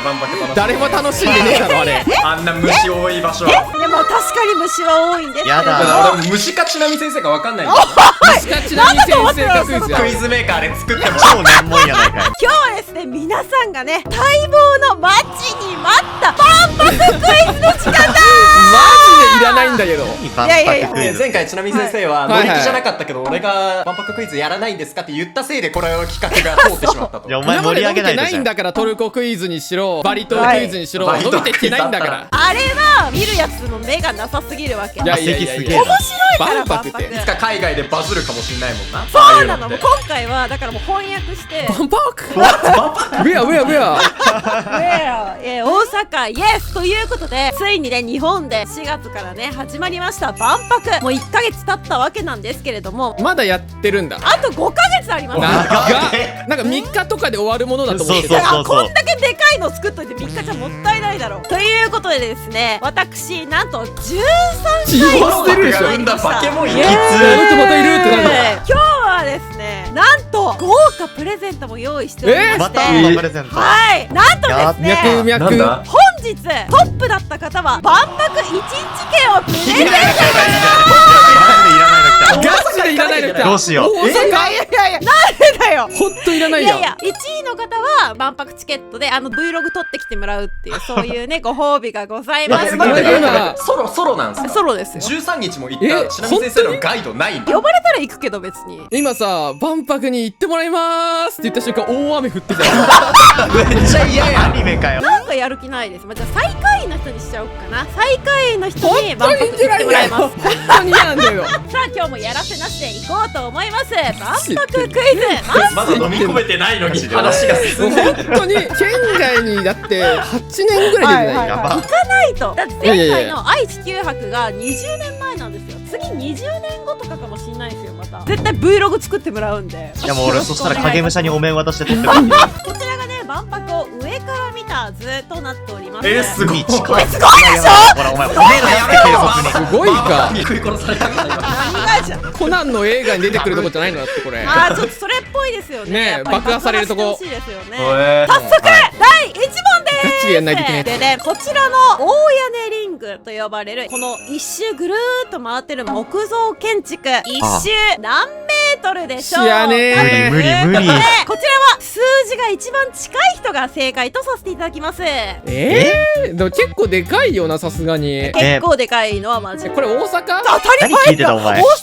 万博楽しんで。誰も楽しんでねえだろあれ。あんな虫多い場所。でも確かに虫は多いんですけど。やだ俺虫かちなみ先生かわかんないんだ虫かちなみ先生かクイズやクイズメーカーで作っても超難問やないかい。今日はですね、皆さんがね、待望の待ちに待った万博クイズの時間だ。マジでいらないんだけど。万いやいやいや博クイズ。前回ちなみ先生ははい乗り気じゃなかったけど、俺が万博クイズやらないんですかって言ったせいでこれを企画が通ってしまったと。いやお前盛り上げないでないんだから、トルコクイズにしろバリ島クイズにしろ、はい伸びてきてないんだから。あれは見るやつの目がなさすぎるわけ。いやいやいやいや、面白いから万博っていつか海外でバズるかもしんないもんな。そうなの。もうも今回はだからもう翻訳して万博ウェアウェアウェア。大阪イエスということで、ついにね日本で4月からね始まりました万博。もう1ヶ月経ったわけなんですけれども、まだやってるんだ。あと5ヶ月あります。なんか3日とかで終わるものだと思ってそうた。こんだけでかいの作っといて3日じゃもったいないだろう。ということでですね、私なんと13回言わせてるでしょ生んだ化け物や。イエーイあの人またいるってなるの。今日はですね、なんと豪華プレゼントも用意しておりまして、またプレゼント。はい、なんとですね、脈なんだ本日トップだった方は万博1日券をプレゼントします。ガチでいらないの来た。どうしよう大阪いやいや、なんでだよ。ほんといらないやん。いやいや、1位の方は万博チケットでVlog 撮ってきてもらうっていうそういうねご褒美がございます。待って今ソロなんすか？ソロですよ。 13日も行ったちなみ先生のガイドないんだ。呼ばれたら行くけど別に。今さ、万博に行ってもらいまーすって言った瞬間大雨降ってたよ。めっちゃ嫌やアニメかよ。なんかやる気ないです。まあ、じゃあ最下位の人にしちゃおうかな。最下位の人に万博行ってもらいます。本当に嫌なんだよ。さあ今日もやらせなしで行こうと思います。万ジ博クイズ。まだ飲み込めてないのに話が進んでる。本当に県外にだって8年ぐらい出てない。やば行かないと。だって前回いやいやいやの愛・地球博が20年前なんですよ。次20年後とかかもしんないですよ。また絶対 Vlog 作ってもらうんで。いやもう俺そしたら影武者にお面渡して撮ってもらってこちらがね万博を上から見た図となっております。すごい。近い。すごいでしょ。ほらお前おめえのやつ軽率に。すごいか。に食い殺されたから今。何がじゃん。コナンの映画に出てくるとこじゃないのだってこれ。あーちょっとそれっぽいですよね。ねえやっぱり爆破されるとこ爆破してほしいですよね。早早速、第1問です。ガチでやんないといけないでね、こちらの大屋根リングと呼ばれるこの一周ぐるーっと回ってる木造建築、一周何メートルでしょう。知らねえ無理無理無理。でこちらは数字が一番近い人が正解とさせていただきます。でも結構でかいよな、さすがに。結構でかいのはマジ。これ大阪？当たり何聞前だ。いてたお前大阪万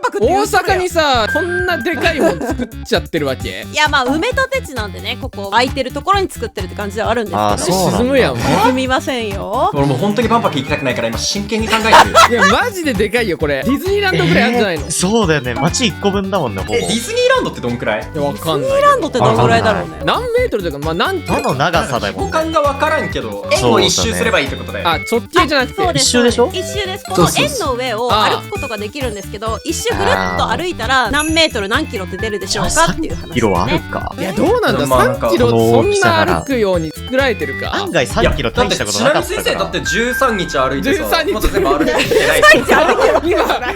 博って大言うとるよ阪にさ、こんなでかいもん作っちゃってるわけ？いやまあ埋め立て地なんでね、ここ空いてるところに作ってるって感じではあるんですけど。あーそうなんだ沈むやん。沈みませんよ。俺もう本当に万博行きたくないから今真剣に考えてる。いやマジででかいよこれ。ディズニーランドぐらいあるんじゃないの？いそうだよね。街1個分だもんねほぼ。ディズニーランドってどんくらい？やわかんない。ディズニーランドってどのぐらいだろうね。何メートルというか、まあ何キロ？どの長さだよ。五感が分からんけど円を一周すればいいってことだよ。あ、直径じゃなくて。そうです一周でしょ一周です。このそうそうそう円の上を歩くことができるんですけど、一周ぐるっと歩いたら何メートル何キロって出るでしょうかっていう話ですね。色はあるか。いやどうなんだ、まあなんか3キロこのそん大きさならな歩くように作られてるか。案外いや3キロ大したことちなみなかったから。先生だって13日歩いてさ、 13日まだ全部歩いてきてな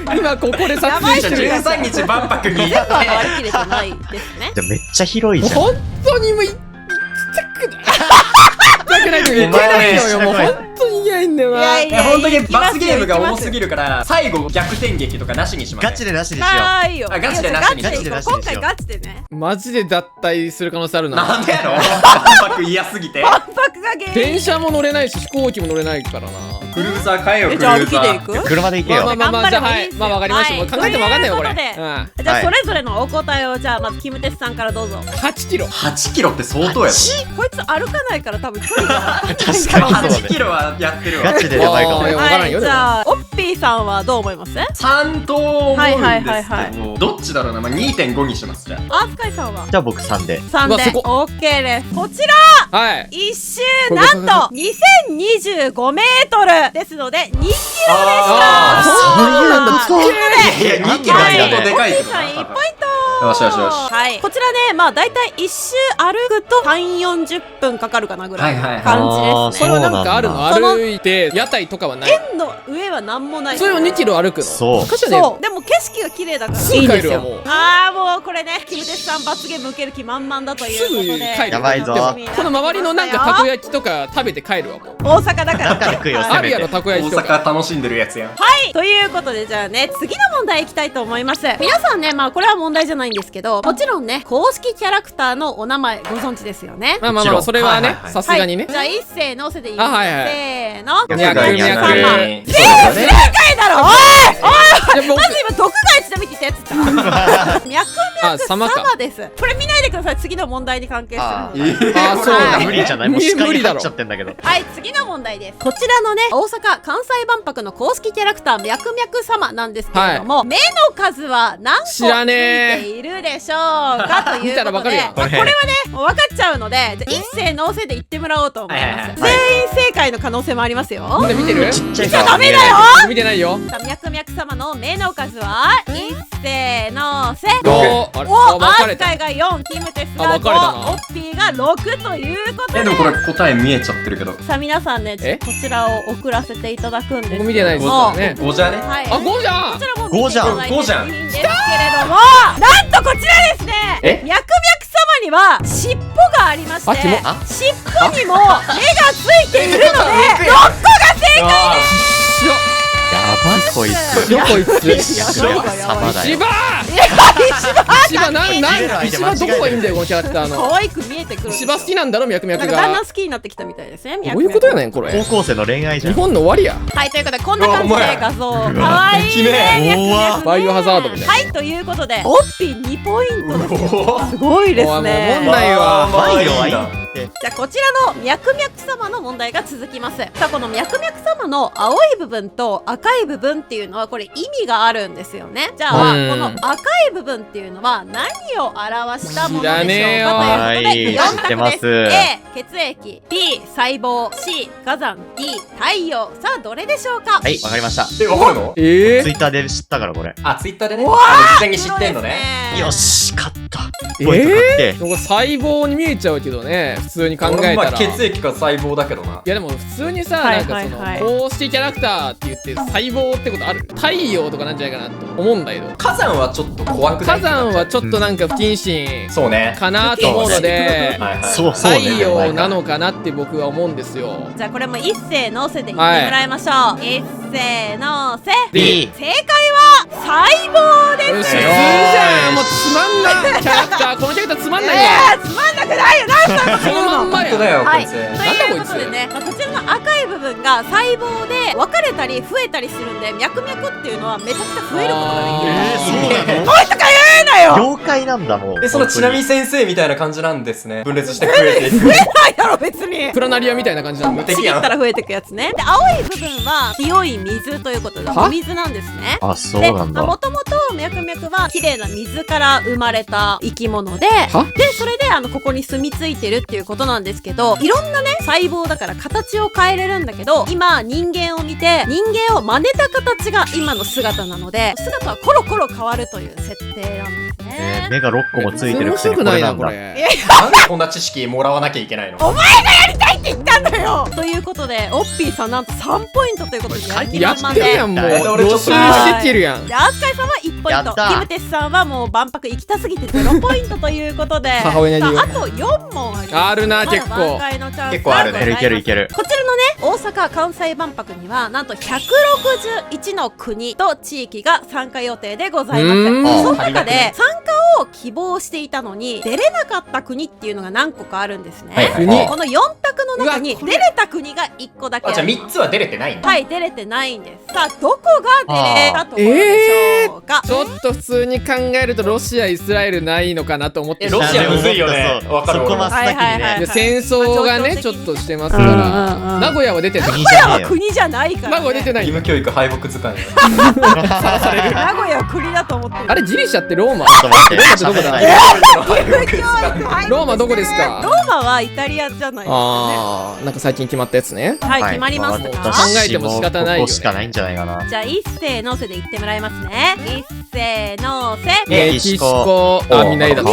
い。今ここで撮影してる。 13日万博に行って回りきれてないですね。じゃあめっちゃ広いじゃん。本当にもう行きたくない。行きたくないというか行けないのよ。もう本当に嫌いんだよな。いやいや本当に罰ゲームが多すぎるから最後逆転劇とかなしにします。ガチでなしにしよはいよ。あガチでなしにガチでガチでなしにしよう今回ガチでね。マジで脱退する可能性あるな。なんでやろ万博嫌すぎて。万博が原因。電車も乗れないし飛行機も乗れないからな。クルーザー買えよクルじゃあ歩ーザー。きで行くう。車で行けよ。まあまあまあじゃあはい、まあわかりました。もう考えてもわかんないよこれ。ということでうん。じゃあそれぞれのお答えをじゃあまずキムテスさんからどうぞ。 8キロ。 8キロって相当やろ。こいつ歩かないから多分距離が分かんない確かにそう8キロはやってるわ。ガチでやばいかもあー。いやわからんよはい、じゃあオッピーさんはどう思います？ 3と思うんですはいはいはいけど、どっちだろうな。まあ 2.5 にしますじゃあ。アースカイさんはじゃあ僕3で。3でうわすごっオッケーです。こちらはい。一周これなんと2025メートルですので2キロでした。あーそうなんだ。ということでいや2キロは相当でかいオッけどな。ピーさん1ポイント。よしよしよし。はい、こちらね、まあ大体一周歩くと3、40分かかるかなぐらいのはいはいはい感じですね。それはなんかあるの？その歩いて屋台とかはない？円の上はなんもない。それを2キロ歩くの？そうかしらね。そう、でも景色が綺麗だからすぐいいんですよ。帰るわもう。ああ、もうこれね、キムテツさん罰ゲーム受ける気満々だということで、すぐ帰るやばいぞこの周りのなんかたこ焼きとか食べて帰るわもう。大阪だからだから行くよはいあるやろたこ大焼きとか。阪楽しんでるやつやん。はい、ということでじゃあね、次の問題いきたいと思います。皆さんね、まあこれは問題じゃないんですけど、もちろんね、公式キャラクターのお名前ご存知ですよね。まあまあまあそれはねはいはいはいさすがにねはい、。じゃあ一斉のせで言います。あはいはいせーの。脈々様。脈正解だろ。おいおい、じゃあ僕まず今毒が一度見てって言った。脈あ々様か。様です。これ見ないでください。次の問題に関係するので。あそうはい無理じゃないもう視界無理だろに入っちゃってんだけど。はい、次の問題です。こちらのね、大阪・関西万博の公式キャラクター、脈々様なんですけれども、目の数は何個つ知らねえいているでしょうかという見たらことで、わかるやんまあこれはね、もう分かっちゃうので、じゃあ一斉のせで言ってもらおうと思います。はいはいはい全員正解の可能性もありますよ。で見てる？ちっちゃいじゃからダメだよ。見てないよ。さあ、脈々様の目の数は、一斉のせ。どう？あれお、あ分かれた。アスカイが4、キムテスあが分かれたな5、オッピーが6ということで。でもこれ答え見えちゃってるけど。さあ皆さんね、ちょっとこちらを送らせていただくんですけども、僕見てないですからね。 5じゃね。はい、あ5じゃんこち。らも見ていただいていいん5じゃんですけれども、なんとこちらですね、え脈々様には尻尾がありまして、あキモあ尻尾にも目がついているので6個が正解ですよやばいこいつ。よこいつ。やばいわやばいわ様だよ。芝。芝なん芝どこがいいんだよこのキャラクターの。可愛く見えてくるんですよ。芝好きなんだろ脈々なんかだんだが。ん好きになってきたみたいですね。どういうことやねんこれ。高校生の恋愛じゃん。日本の終わりや。はい、ということでこんな感じで画像うわ可愛いね。うわバイオハザードみたいな。はい、ということでオッピー2ポイントですよ。すごいですおいもうね。問題はバイオはいいって。じゃあこちらの脈々様の問題が続きます。さあこの脈々様の青い部分と赤い部分っていうのはこれ意味があるんですよね。じゃあうんこの赤い部分っていうのは何を表したものでしょう知らねえよかということで4はい知ってま択です。A 血液、B 細胞、C 火山、D 太陽。さあどれでしょうか。はいわかりました。え、わかるの？ツイッターで知ったからこれ。あ、ツイッターでね。うわ事前に知ってんのね。よし勝った。ポイント確定。なんか細胞に見えちゃうけどね普通に考俺もまあえたら。血液か細胞だけどな。いやでも普通にさ、はいなんかその、はいはい公式キャラクターって言って細胞ってことある？太陽とかなんじゃないかなと思うんだけど。火山はちょっと怖くない？火山はちょっとなんか不謹慎そうね。かなと思うので、はいはい。太そうね陽なのかなって僕は思うんですよ。じゃあこれも一斉のせで言ってもらいましょう。一斉のせ。 B。正解は細胞です。よし普通じゃんもうつまんないキャラクターこのキャラクターつまんないわ。つまんなくないよ。なんでそのまんまや。本当だよ、こはいい、つ。ということでね、まあこちらの赤い部分が細胞で分かれたり増えたりするんで、脈々っていうのはめちゃくちゃ増えることができる。そうなの？おいとか言うなよ。妖怪なんだもう。で、そのちなみ先生みたいな感じなんですね。分裂して増えていく。ないだろ別に。プラナリアみたいな感じなんだ。無敵やんちぎった。ら増えていくやつね。で青い部分は清い水ということではお水なんですね。あそうで、なんだ。もともと脈々は綺麗な水から生まれた生き物で、はでそれでここに住み着いてるっていうことなんですけど、いろんなね細胞だから形を変えれるんだけど、今人間を見て人間を真似た形が今の姿なので、姿はコロコロ変わるという設定なんですね。目が6個もついてる面くせに白くないこれなだ。なんこれ。なんでこんな知識もらわなきゃいけないの？言ったんだよ。ということでオッピーさんなんと3ポイントということでやる気やっ満々で。てるやんもう。俺ちょっと予習してってるやん。でアスカイさんは1ポイント、やったキムテスさんはもう万博行きたすぎて0ポイントということで母親に言うさああと4問あります。あるなまだ結構挽回のチャンス結構あるねがござますいけるいけるこちらのね大阪・関西万博にはなんと161の国と地域が参加予定でございます。うーんその中ありがたいで参加を希望していたのに出れなかった国っていうのが何個かあるんですね、はいはい国この4択の中にうわこれ出れた国が1個だけあ、じゃああります。3つは出れてないんだ。はい、出れてないんです。さあどこが出れたところでしょうか。ちょっと普通に考えるとロシアイスラエルないのかなと思ってロシアむずいよねそうわかるそこ真っ先にはいはいはいね。で戦争がねちょっとしてますかうんうんらうん名古屋は出てない。国じゃねえよ。国じゃないから、名古屋出てない。義務教育敗北図鑑や。名古屋は国だと思ってる。あれギリシャってローマ。ちょっと待って。ローマってどこだ喋んないローマどこですか？ローマはイタリアじゃないですかね。あー、なんか最近決まったやつね。はい、決まりましたか？考えても仕方ないよねここしかないんじゃないかな。じゃあ一斉のせで言ってもらいますね。一斉のせ。メキシコ。あ、みんな A だった。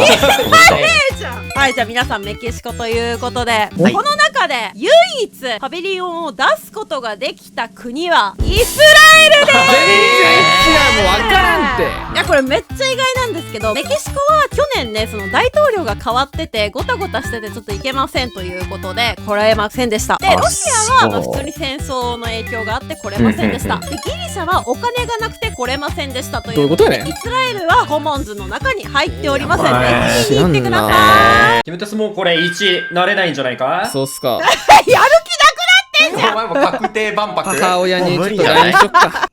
はい、じゃあ皆さんメキシコということで、はいこの中で唯一パビリオンを出すことができた国はイスラエルです。全然違う、もう分からんって。いやこれめっちゃ意外なんですけど、メキシコは去年ね、その大統領が変わっててゴタゴタしててちょっといけませんということで来られませんでした。であロシアはまあそう普通に戦争の影響があって来れませんでした。でギリシャはお金がなくて来れませんでしたということで、どういうことやねんイスラエルはコモンズの中に入っておりませんやばいね。聞いていってください。キムタスもうこれ1慣れないんじゃないか？そうっすか。やる気なくなってんじゃん。お前も確定万博。母親にちょっともう無理じゃない LINE しよっか。お母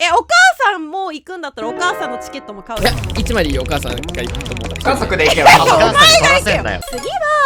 さんも行くんだったらお母さんのチケットも買ういや、1枚でいいよ、お母さんが行くと思うから。家族で行けおば。母さんに取らせんなよ。次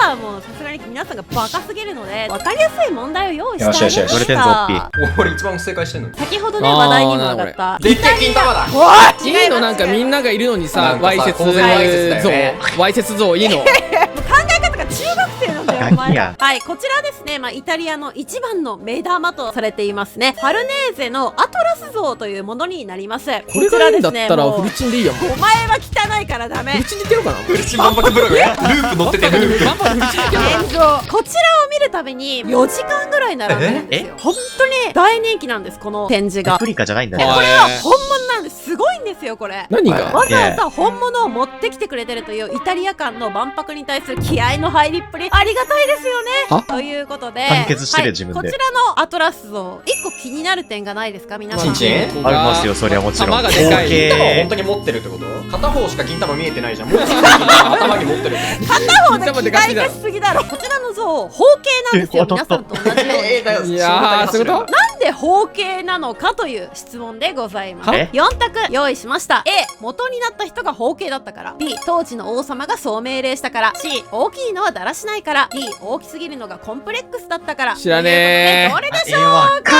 はもうさすがに皆さんがバカすぎるので分かりやすい問題を用意してあげまよしよしよし乗れてんぞオッピしたー。俺一番正解してんのに。先ほどね話題にも上がった絶対金玉だ。おいいいの、なんかみんながいるのになさ、んかさわいせつ公然わいせつだよね像、わいせつ像いいの。考え方が中学生なんだよお前ガキやはい、こちらですね、イタリアの一番の目玉とされていますね、ファルネーゼのアトラス像というものになります。これがいいんだったらもうフルチンでいいやん。フお前は汚いからダメルチンでいってるかな。フルチン万博ブログ。ループ乗っててループ。バンバンフルチンでいけるかな。炎上。こちらを見るたびに4時間ぐらい並んでるんですよ。本当に大人気なんです、この展示が。レプリカじゃないんだね。これは本物なんです。すごいんですよこれ。何が？わざわざ本物を持ってきてくれてるというイタリア間の万博に対する気合の入りっぷりありがたいですよね。はということで完結してる自分でこちらのアトラス像1個気になる点がないですか皆さん。チンチンありますよ、そりゃもちろん。玉がでかい金玉を本当に。に持ってるってこと？片方しか金玉見えてないじゃん。もう一方金玉頭に持ってる。片方で気概がしすぎだろ。こちらの像方形なんですよえ皆さんと同じように。だよ。いやー、そういうこと？なんで方形なのかという質問でございます。え4択用意しました。 A 元になった人が方形だったから。 B 当時の王様がそう命令したから。 C 大きいのはだらしないから。 D 大きすぎるのがコンプレックスだったから。知らねーということでどれでしょうわか？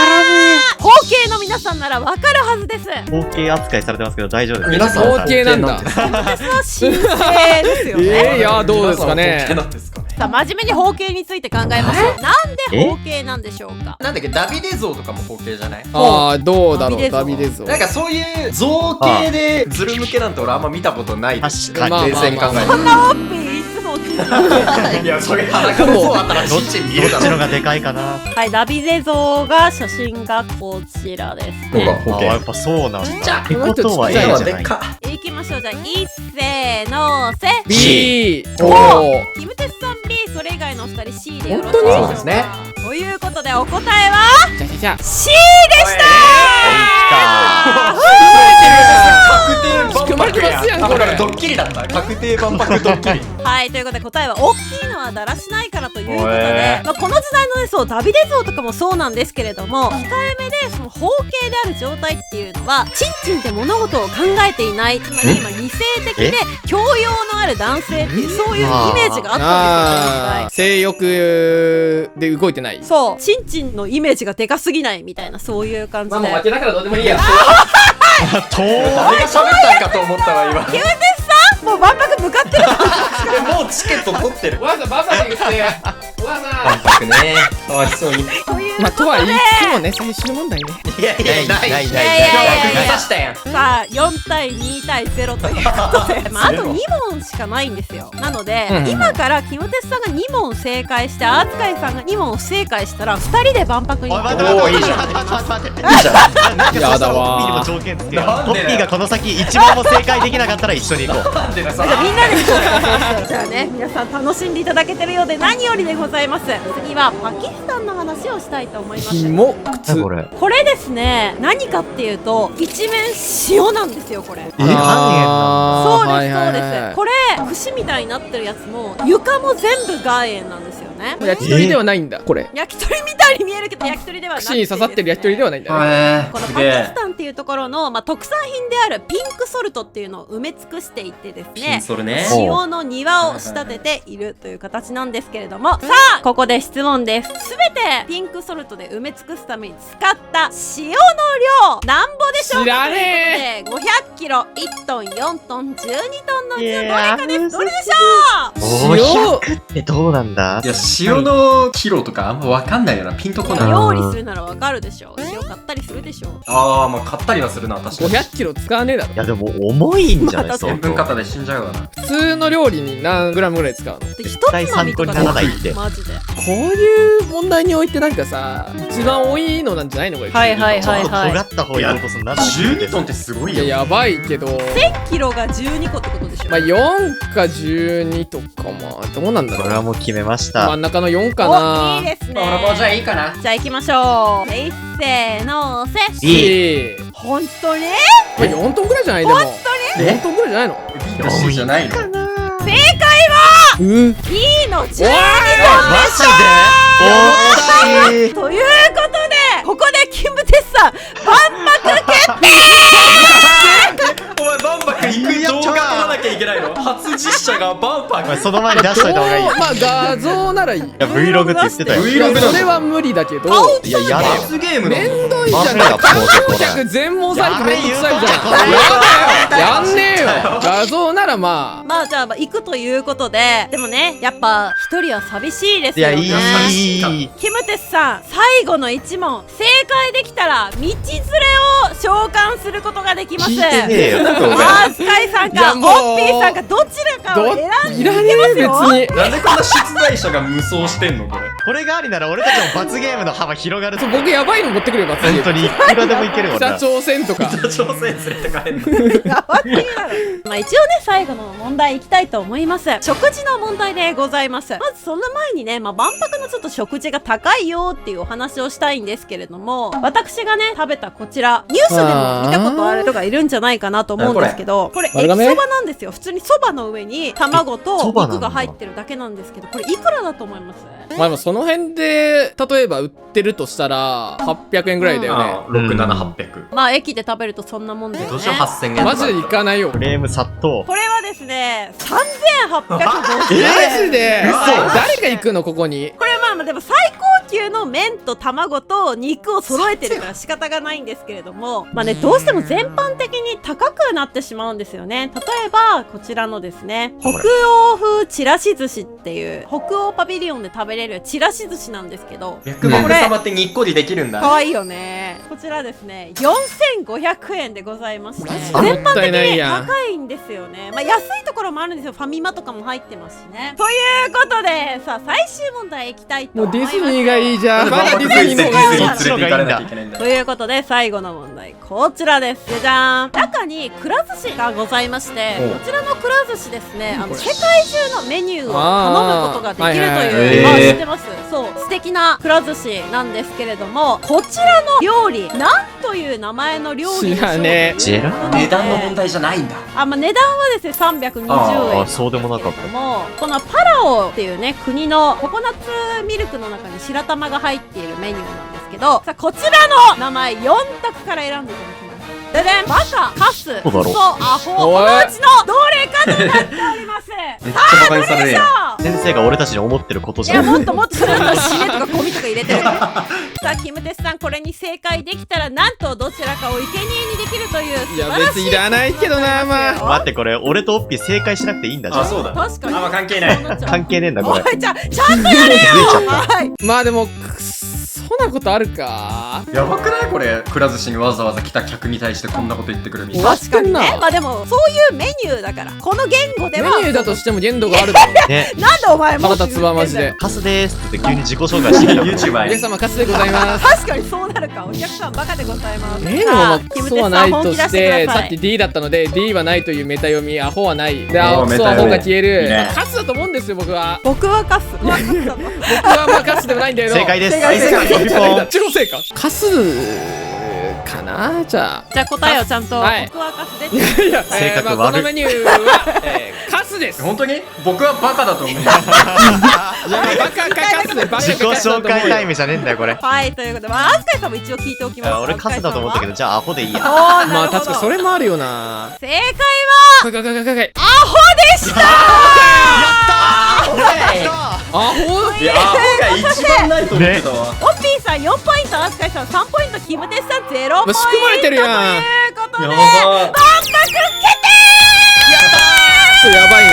方形の皆さんならわかるはずです。包茎扱いされてますけど大丈夫です。皆さん方形なんだ。私は神聖ですよね。いやー、どうですかね皆さんは方形なんですかね。さあ真面目に方形について考えましょう。なんで方形なんでしょうか？なんだっけ、ダビデ像とかも方形じゃない？あー、どうだろう、ダダビデビデ像。なんかそういう造形でズル向けなんて俺あんま見たことないです。確かに冷静に考えて。そんなオッピーいつも聞いてる。いや、それ裸の像あったらチンチン見るだろ。どっちのがでかいかな。はい、ダビデ像が写真がこちらですどうだね。方あ、やっ形。ぱそうなんだ。ちっちゃってことは A じゃない。でっか。いきましょう。じゃあ一斉のせ。 B。おおー。キムテスさん B、それ以外のお二人 C でよろしいでし本当にょうか？そうですね。ということでお答えはじゃじゃじゃ。 C でした確定万博仕組まれてますやんこれだからドッキリだった。確定万博ドッキリ。はい、ということで答えは大きいのはだらしないからということで、へーこの時代のね、そうダビデ像とかもそうなんですけれども、控えめでその方形である状態っていうのはチンチンって物事を考えていない、つまり今理性的で教養のある男性っていうそういうイメージがあったんあー、ですよ。性欲で動いてない。そう、チンチンのイメージがでかすぎないみたいなそういう感じで。けだからどうでもいいや。誰が喋ったんかと思ったわ今。キムテスさんもう万博向かってる。もうチケット取ってる。お母さん、バカで言って。お母さ万博ね。かわいそうに。というまあ、こととで、は言いつつもね、最終問題ね。いやいや、ないないいやいやいやいや今日は釘刺したやん。さあ4対2対0ということで、あと2問しかないんですよ。なので、うん今からキムテスさんが2問正解してアーツカイさんが2問不正解したら2人で万博におい、行く。待って待っておーいいじゃん待って待って待って。いいじゃん。なんかやだわーホッピーにも条件つけよう。なんでだよホッピーがこの先一問も正解できなかったら一緒に行こう。なんでださ。じゃあみんなで行こうか。じゃあね、皆さん楽しんでいただけてるようで何よりでございます。次はパキスタンの話をしたいと思います。ひも、靴。これ。これですね、何かっていうと一面塩なんですよこれ。岩塩なんそうです、はいはいはいそうです。これ串みたいになってるやつも床も全部岩塩なんですよね。ね。焼き鳥ではないんだこれ。焼き鳥みたいに見えるけど焼き鳥ではなくて串に刺さってる焼き鳥ではないんだね。このパキスタンっていうところの、特産品であるピンクソルトっていうのを埋め尽くしていてですね、それね。塩の庭を仕立てているという形なんですけれども、さあここで質問です。すべてピンクソルトで埋め尽くすために使った塩の量なんぼでしょうか。知らねということで500キロ、1トン、4トン、12トンのうちのどれかです。どれでしょう。500ってどうなんだ。いや、塩のキロとかあんまわかんないよな。ピンとこない。料理するならわかるでしょう。塩買ったりするでしょう。ああ、買ったりはするな、確かに。500キロ使わねえだろ。いやでも重いんじゃない。1000分肩で死んじゃうわな。普通の料理に何グラムぐらい使うの？で一つまみとか参考にならないってマジで。こういう問題においてなんかさ、一番多いのなんじゃないのこれ。はいはいちょっと尖った方がこそなら12トンってすごいよ。いや、やばいけど。1000キロが12個ってことでしょ。4か12とかどうなんだろう。これはもう決めました。真ん中の4かお、な。いいですね。じゃあいいかな。じゃあ行きましょう。せーのせ。 B。本当に4トンぐらいじゃないでも。本当に4トンぐらいじゃないの。 B と C じゃないの。正解はうん。 B の12トンでしマジで？惜しい。ょ。ということでここでキムテスさん万博決定。お前バンパク行く動画撮らなきゃいけないの。初実写がバンパク。その前に出しといた方がいい。い画像ならいい。や Vlog って言ってたよ。 Vlog だそれは無理だけど。いややだよ。罰ゲームめの。んどいじゃん。マジだ観光客全網されてめんどくさいじゃん。やだよ。やんねえよ。画像ならまあ。じゃあ行くということで、でもねやっぱ一人は寂しいですいやよね。いい。キムテスさん最後の1問正解できたら道連れを召喚することができます。聞いてねえよ。スカイさんかオいやもうッピーさんかどちらかを選んでいいらねえ別けますよ。に。なんでこんな出題者が無双してんのこれ。これがありなら俺たちの罰ゲームの幅広がると。僕やばいの持ってくれよ、罰ゲーム。本当にいくらでもいけるよ北な。朝鮮とか。北朝鮮連れてかれんの。やばすぎだろ。一応ね最後の問題いきたいと思います。食事の問題でございます。まずその前にね、万博のちょっと食事が高いよっていうお話をしたいんですけれども、私がね食べたこちらニュースでも見たことある人がいるんじゃないかなと思うんですけど、これ駅そばなんですよ。普通にそばの上に卵と肉が入ってるだけなんですけど、これいくらだと思います？まあでもその辺で例えば売ってるとしたら800円ぐらいだよね。 6、7、800。駅で食べるとそんなもんだよね。どうしよう8000円とか。マジで行かないよ。フレーム殺到。これはですね3850円。マジで嘘誰が行くのここに。これでも最高級の麺と卵と肉を揃えてるから仕方がないんですけれども、どうしても全般的に高くなってしまうんですよね。例えばこちらのですね北欧風ちらし寿司っていう北欧パビリオンで食べれるちらし寿司なんですけど、薬目様って日光でできるんだ。可愛いよね。こちらですね4500円でございまして、あ全般もったいない的にやん高いんですよね。安いところもあるんですよ。ファミマとかも入ってますしね。ということでさあ最終問題いきたいともうデ思います。ィズニーがいいじゃん。まだディズニーの方がいい。連れて行かれなきゃいけないんだ。ということで最後の問題こちらです。じゃじゃーん。中にくら寿司がございまして、おうこちらのくら寿司ですね世界中のメニューを頼むことができるとはいはいいう、はい知ってます？そう素敵なくら寿司なんですけれども、こちらの料理なんという名前の料理でしょう知らねえ。ジェラ値段の問題じゃないんだ。値段はですね320円。そうでもなかった。もこのパラオっていうね国のココナッツミルクの中に白玉が入っているメニューなんですけど、さあこちらの名前4択から選んでいただきます。でね、バカ、カス、クソ、アホ、このうちのどれかとなっております。めっちゃバカにされるやん。先生が俺たちに思ってることいやじゃん。もっともっとそれはシネとかゴミとか入れてる。さあキムテスさんこれに正解できたらなんとどちらかを生贄にできるという素いや晴らしい。別にいらないけどな。まあ待ってこれ俺とオッピー正解しなくていいんだじゃん。そうだ。確かに。関係ない。関係ねえんだこれ。おいちゃんとやれよ。はい。まあでもくっそなことあるか。やばくないこれ。くら寿司にわざわざ来た客に対してこんなこと言ってくるみたいな。確かにね。終わってんなでもそういうメニューだからこの言語ではメニューだとしても限度があるだろう。ね。なんでお前も腹立つわマジで。カスでーすって急に自己紹介してきた。YouTuber 皆や。様カスでございます。確かにそうなるか。お客さんバカでございます。でもまあクキムテスソはないさん本気出としてくださいさっき D だったので D はないというメタ読み、アホはないで、おークソアホが消えいいるね。カスだと思うんですよ僕は。僕はカス。僕はカスだと。僕はまあカスでもないんだけど。正解です。正解ですピンポン超正か。カスかな。じゃじゃあ答えをちゃんとはい僕はカスであいや性格悪いまあこのメニューは、カスです。本当に僕はバカだと思う。いやバカかカスでバカかカス自己紹介タイムじゃねえんだよ、これ。はい、ということで、まあ、アスカイさんも一応聞いておきます。俺カスだと思ったけど、じゃあアホでいいや。おー、なまあるほど。確かにそれもあるよな。正解は、かいかいかいかいかい。アホでしたアホいや、アホが一番ないと思ってたわ。オッピーさん4ポイント、アスカイさん3ポイント、キムテスさん0ポイント。仕組まれてるやんということで、やばい。万博決やばいな。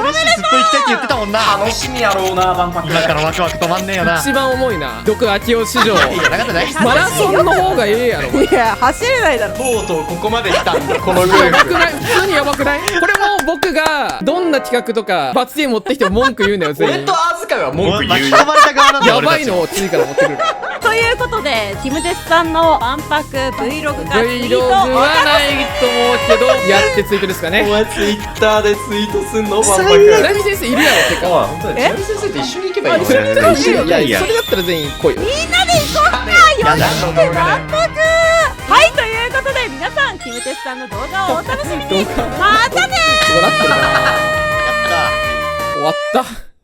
嬉しい、ずっと行きたいって言ってたもんな。楽しみやろうな、万博。今からワクワク止まんねえよな。一番重いな。毒秋夫史上。いや、なかったない。マラソンの方がええやろ。定いや、走れないだろ。とうとうここまで来たんだ、このグループ。やばくない？普通にやばくない？これも僕がどんな企画とか罰ゲーム持ってきても文句言うんだよ全員俺と。アズカが文句巻言うよ。き込まれた側なんだや俺たちばいのを次から持ってくる。ということで、キムテスさんの万博 Vlog が Vlog はないと思うけど、やってツイートですかおね。前ツイッターでツイートすんの万博。ちなみに先生いるやろってか。本当だよ。千先生と一緒に行けばいいの絶対いるよ。いやいやそれだったら全員来いよ。みんなで行こうか。やだ万博。はい、ということで皆さん、キムテスさんの動画をお楽しみに。またねー。どうなってるかな。やった。終わった。